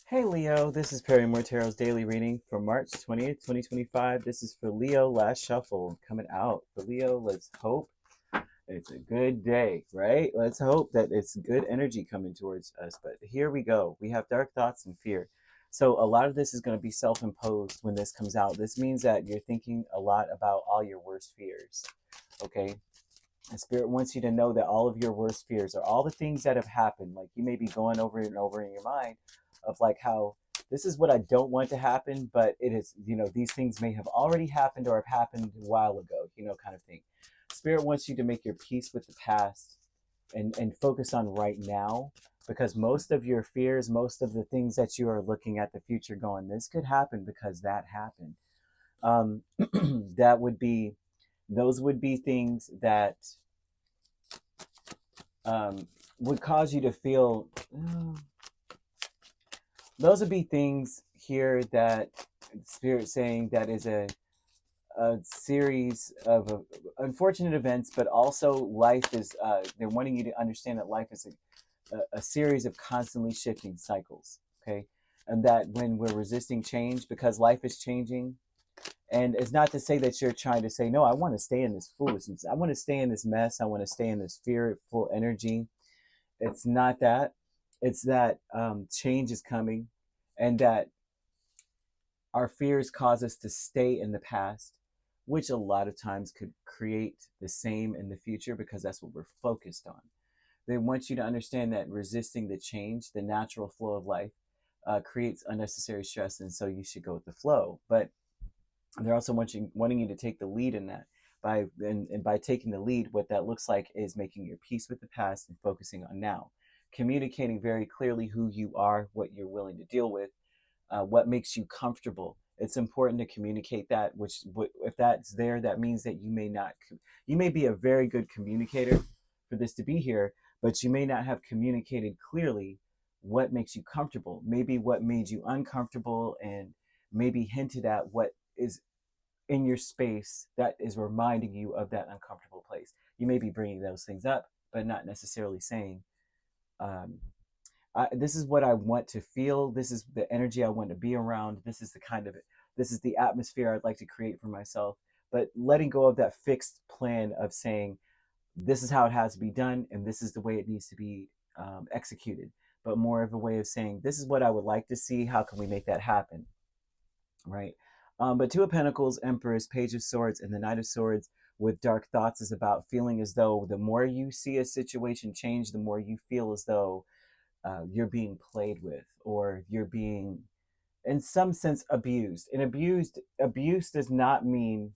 Hey Leo, this is Perrymore Tarot's daily reading for March 20th, 2025. This is for Leo, last shuffle coming out. For Leo, let's hope it's a good day, right? Let's hope that it's good energy coming towards us. But here we go. We have dark thoughts and fear. So a lot of this is going to be self-imposed when this comes out. This means that you're thinking a lot about all your worst fears, okay? And Spirit wants you to know that all of your worst fears are all the things that have happened. Like you may be going over and over in your mind of like how this is what I don't want to happen, but it is, these things may have already happened or have happened a while ago, kind of thing. Spirit wants you to make your peace with the past and focus on right now because most of your fears, most of the things that you are looking at the future going, this could happen because that happened. Um, that would be those would be things that would cause you to feel those would be things here that spirit saying that is a series of unfortunate events, but also life is they're wanting you to understand that life is a series of constantly shifting cycles, okay? And that when we're resisting change because life is changing, and it's not to say that you're trying to say, no, I want to stay in this foolishness. I want to stay in this mess. I want to stay in this fearful energy. It's not that. It's that change is coming and that our fears cause us to stay in the past, which a lot of times could create the same in the future because that's what we're focused on. They want you to understand that resisting the change, the natural flow of life, creates unnecessary stress, and so you should go with the flow. But they're also wanting you to take the lead in that. And by taking the lead, what that looks like is making your peace with the past and focusing on now, communicating very clearly who you are, what you're willing to deal with, what makes you comfortable. It's important to communicate that. If that's there, that means that you may not. You may be a very good communicator for this to be here, but you may not have communicated clearly what makes you comfortable. Maybe what made you uncomfortable, and maybe hinted at what is in your space that is reminding you of that uncomfortable place. You may be bringing those things up, but not necessarily saying, um, this is what I want to feel. This is the energy I want to be around. This is the atmosphere I'd like to create for myself. But letting go of that fixed plan of saying, this is how it has to be done, and this is the way it needs to be executed. But more of a way of saying, this is what I would like to see. How can we make that happen? Right. But Two of Pentacles, Empress, Page of Swords, and the Knight of Swords with dark thoughts is about feeling as though the more you see a situation change, the more you feel as though you're being played with, or you're being, in some sense, abused. And abuse does not mean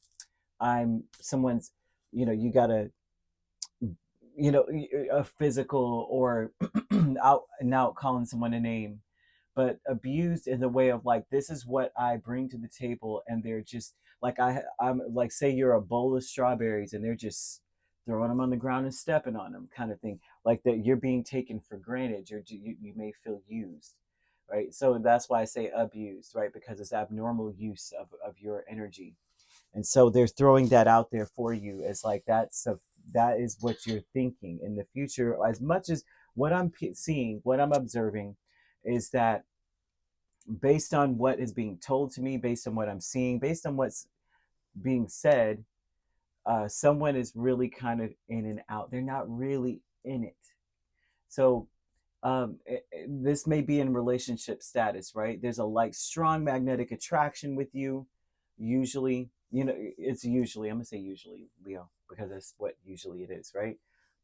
I'm someone's, you gotta, a physical or out and out calling someone a name, but abused in the way of like, this is what I bring to the table, and they're just like, I'm like, say you're a bowl of strawberries and they're just throwing them on the ground and stepping on them, kind of thing, like that you're being taken for granted. You may feel used, right? So that's why I say abused, right? Because it's abnormal use of your energy. And so they're throwing that out there for you as like, that is what you're thinking in the future. As much as what I'm seeing, what I'm observing is that based on what is being told to me, based on what I'm seeing, based on what's being said, someone is really kind of in and out. They're not really in it. So this may be in relationship status, right? There's a like strong magnetic attraction with you. Usually, it's usually, I'm gonna say usually, Leo, because that's what usually it is, right?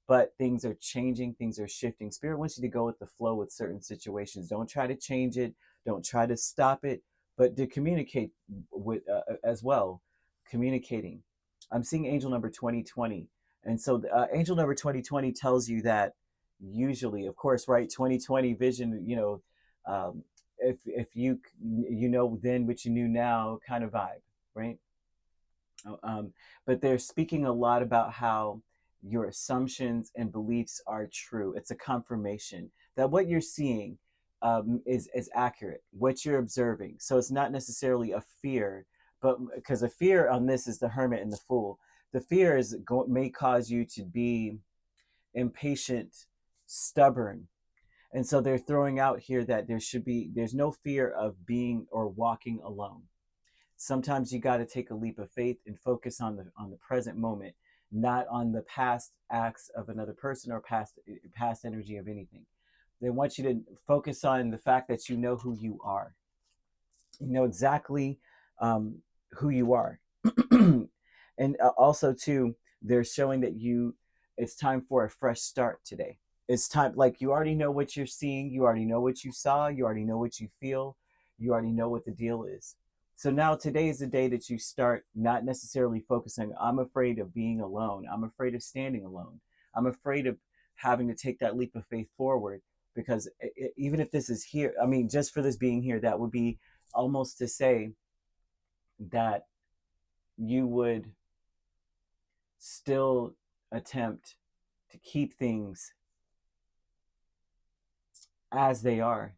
But things are changing, things are shifting. Spirit wants you to go with the flow with certain situations. Don't try to change it, don't try to stop it, but to communicate with as well. Communicating. I'm seeing angel number 2020. And so angel number 2020 tells you that usually, of course, right, 2020 vision, if you know then what you knew now kind of vibe, right? But they're speaking a lot about how your assumptions and beliefs are true. It's a confirmation that what you're seeing is accurate, what you're observing. So it's not necessarily a fear, but because a fear on this is the hermit and the fool. The fear may cause you to be impatient, stubborn. And so they're throwing out here that there's no fear of being or walking alone. Sometimes you got to take a leap of faith and focus on the present moment, not on the past acts of another person or past energy of anything. They want you to focus on the fact that you know who you are. You know exactly who you are. And also too, they're showing that it's time for a fresh start today. It's time, like, you already know what you're seeing, you already know what you saw, you already know what you feel, you already know what the deal is. So now today is the day that you start not necessarily focusing, I'm afraid of being alone, I'm afraid of standing alone, I'm afraid of having to take that leap of faith forward. Because even if this is here, I mean, just for this being here, that would be almost to say that you would still attempt to keep things as they are.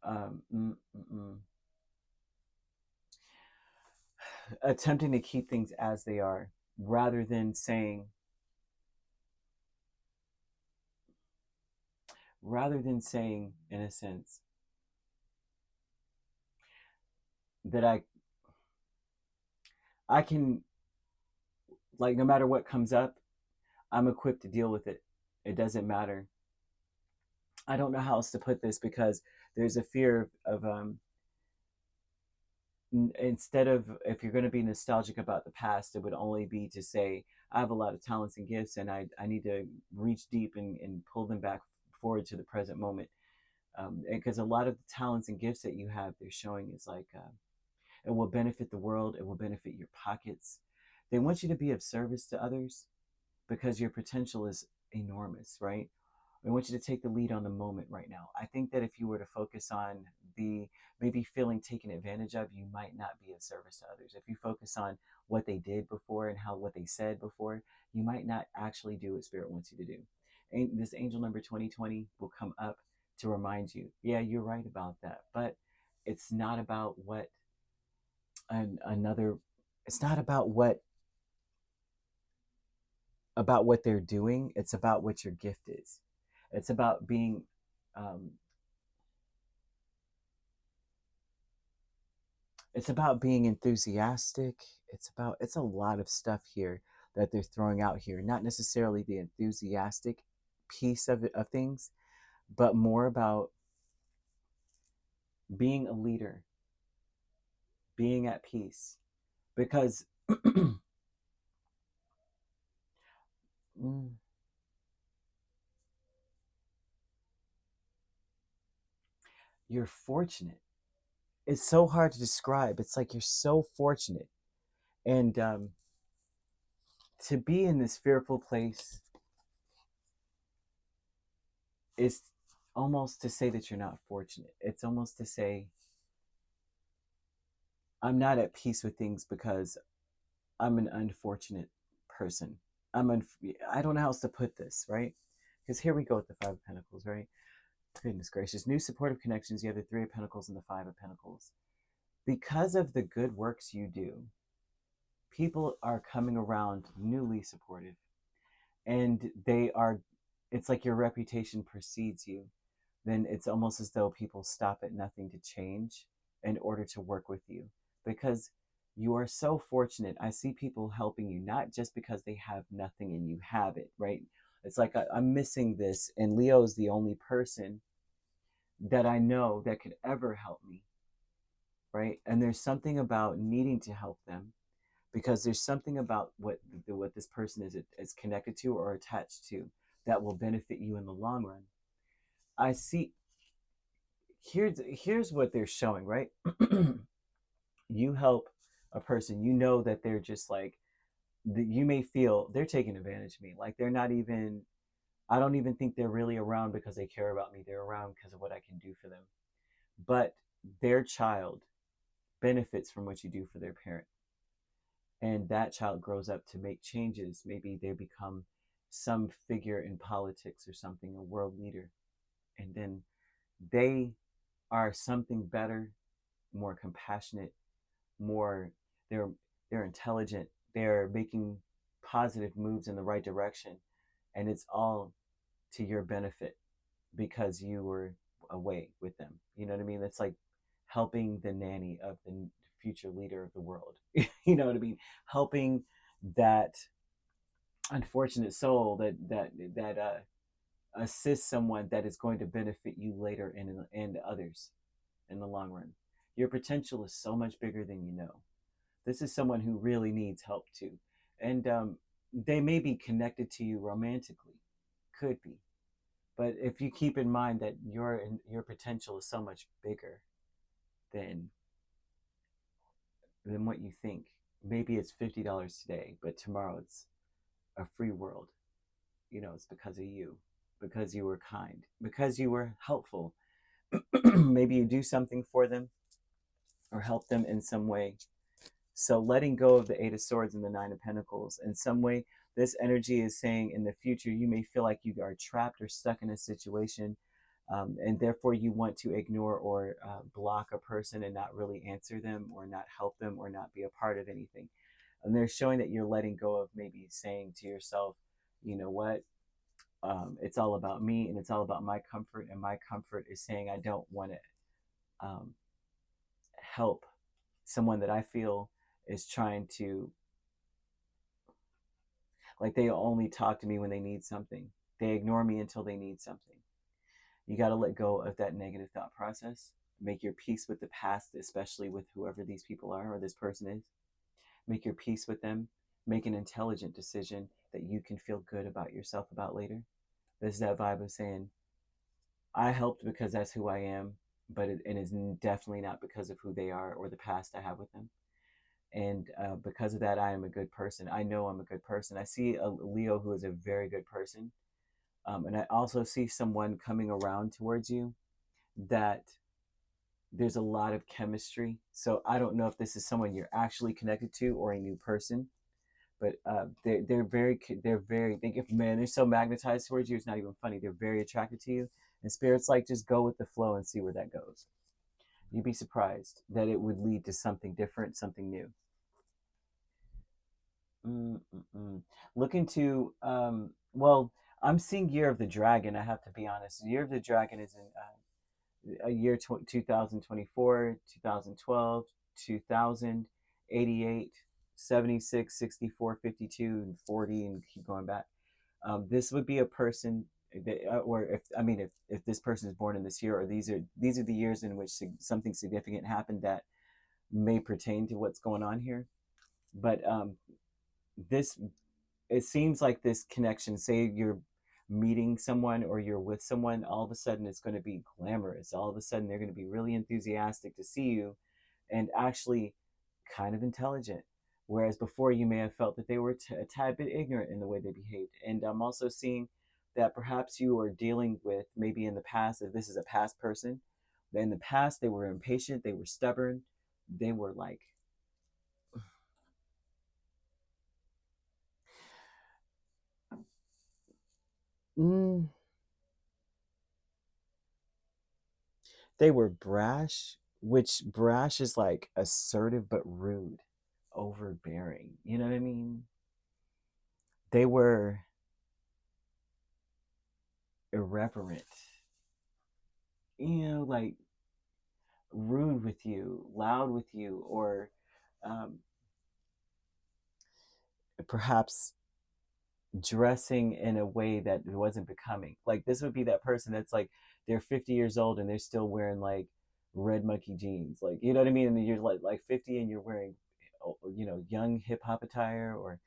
um, mm, mm, mm. Attempting to keep things as they are, rather than saying, in a sense, that I can, like, no matter what comes up, I'm equipped to deal with it. It doesn't matter. I don't know how else to put this, because there's a fear of instead of, if you're going to be nostalgic about the past, it would only be to say, I have a lot of talents and gifts, and I need to reach deep and pull them back forward to the present moment. Because a lot of the talents and gifts that you have, they're showing is like, it will benefit the world, it will benefit your pockets. They want you to be of service to others because your potential is enormous, right? I want you to take the lead on the moment right now. I think that if you were to focus on the maybe feeling taken advantage of, you might not be of service to others. If you focus on what they did before and what they said before, you might not actually do what Spirit wants you to do. And this angel number 2020 will come up to remind you, yeah, you're right about that. But it's not about what another, it's not about what they're doing. It's about what your gift is. It's about being um, it's about being enthusiastic. It's a lot of stuff here that they're throwing out here. Not necessarily the enthusiastic piece of things, but more about being a leader, being at peace. Because mm, you're fortunate. It's so hard to describe. It's like you're so fortunate. And to be in this fearful place is almost to say that you're not fortunate. It's almost to say, I'm not at peace with things because I'm an unfortunate person. I don't know how else to put this, right? Because here we go with the Five of Pentacles, right? Goodness gracious. New supportive connections. You have the Three of Pentacles and the Five of Pentacles. Because of the good works you do, people are coming around newly supportive. And it's like your reputation precedes you. Then it's almost as though people stop at nothing to change in order to work with you, because you are so fortunate. I see people helping you, not just because they have nothing and you have it, right? It's like, I'm missing this, and Leo is the only person that I know that could ever help me, right? And there's something about needing to help them, because there's something about what this person is connected to or attached to that will benefit you in the long run. I see. Here's what they're showing, right? You help a person, you know that they're just like, you may feel they're taking advantage of me, like they're not even, I don't even think they're really around because they care about me. They're around because of what I can do for them. But their child benefits from what you do for their parent, and that child grows up to make changes. Maybe they become some figure in politics or something, a world leader, and then they are something better, more compassionate, more, they're they're intelligent, they're making positive moves in the right direction, and it's all to your benefit. because you were away with them. You know what I mean? It's like helping the nanny of the future leader of the world. You know what I mean? Helping that unfortunate soul that assists someone that is going to benefit you later and others in the long run. Your potential is so much bigger than you know. This is someone who really needs help too, and they may be connected to you romantically, could be, but if you keep in mind that your potential is so much bigger than what you think. Maybe it's $50 today, but tomorrow it's a free world. You know, it's because of you, because you were kind, because you were helpful. Maybe you do something for them or help them in some way. So letting go of the Eight of Swords and the Nine of Pentacles, in some way, this energy is saying in the future, you may feel like you are trapped or stuck in a situation, and therefore you want to ignore or block a person and not really answer them or not help them or not be a part of anything. And they're showing that you're letting go of maybe saying to yourself, you know what, it's all about me and it's all about my comfort, and my comfort is saying I don't want to help someone that I feel is trying to, like, they only talk to me when they need something. They ignore me until they need something. You got to let go of that negative thought process. Make your peace with the past, especially with whoever these people are or this person is. Make your peace with them. Make an intelligent decision that you can feel good about yourself about later. This is that vibe of saying, I helped because that's who I am, but it is definitely not because of who they are or the past I have with them. And because of that, I am a good person. I know I'm a good person. I see a Leo who is a very good person. And I also see someone coming around towards you that there's a lot of chemistry. So I don't know if this is someone you're actually connected to or a new person, but they get, man, they're so magnetized towards you. It's not even funny. They're very attracted to you, and spirit's like, just go with the flow and see where that goes. You'd be surprised that it would lead to something different, something new. Mm-mm-mm. Look into well, I'm seeing Year of the Dragon. I have to be honest. Year of the Dragon is in a year 2024, 2012, 2000, 88, 76, 64, 52, and 40, and keep going back. This would be a person that, or if I mean, if this person is born in this year, or these are the years in which something significant happened that may pertain to what's going on here. But this, it seems like this connection, say you're meeting someone or you're with someone, all of a sudden it's going to be glamorous. All of a sudden they're going to be really enthusiastic to see you and actually kind of intelligent. Whereas before you may have felt that they were a tad bit ignorant in the way they behaved. And I'm also seeing that perhaps you are dealing with, maybe in the past, if this is a past person, in the past they were impatient, they were stubborn, they were like, mm, they were brash, which brash is like assertive but rude, overbearing. You know what I mean? They were irreverent, you know, like rude with you, loud with you, or um, perhaps dressing in a way that wasn't becoming. Like, this would be that person that's like, they're 50 years old and they're still wearing like red monkey jeans, like, you know what I mean? And you're like 50 and you're wearing, you know, young hip hop attire, or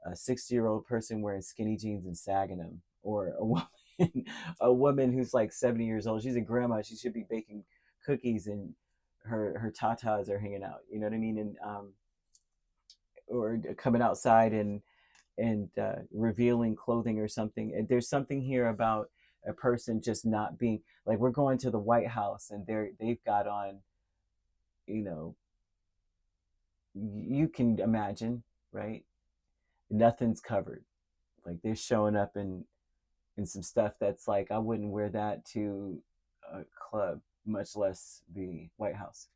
a 60-year-old person wearing skinny jeans and sagging them, or a woman, a woman who's like 70 years old. She's a grandma. She should be baking cookies and her tatas are hanging out. You know what I mean? And or coming outside and revealing clothing or something. And there's something here about a person just not being like, we're going to the White House and they've got on, you know, you can imagine, right? Nothing's covered. Like, they're showing up in some stuff that's like, I wouldn't wear that to a club, much less the White House.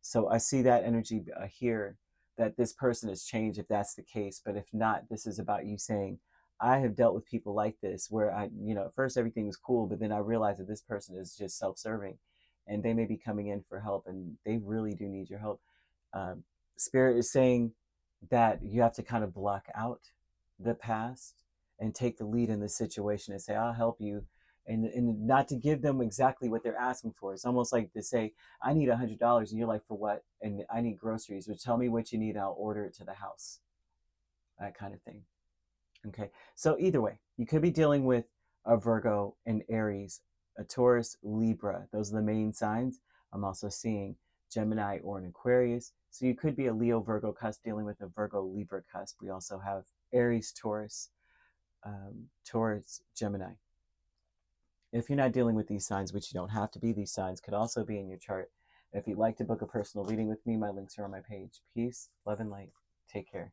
So I see that energy here, that this person has changed if that's the case. But if not, this is about you saying, I have dealt with people like this where at first everything was cool, but then I realized that this person is just self-serving and they may be coming in for help and they really do need your help. Um, Spirit is saying that you have to kind of block out the past and take the lead in the situation and say, I'll help you. And not to give them exactly what they're asking for. It's almost like to say, I need $100. And you're like, for what? And I need groceries. Or tell me what you need. I'll order it to the house. That kind of thing. Okay. So either way, you could be dealing with a Virgo, an Aries, a Taurus, Libra. Those are the main signs. I'm also seeing Gemini or an Aquarius. So you could be a Leo Virgo cusp dealing with a Virgo Libra cusp. We also have Aries, Taurus, Taurus, Gemini. If you're not dealing with these signs, which you don't have to be, these signs could also be in your chart. If you'd like to book a personal reading with me, my links are on my page. Peace, love, and light. Take care.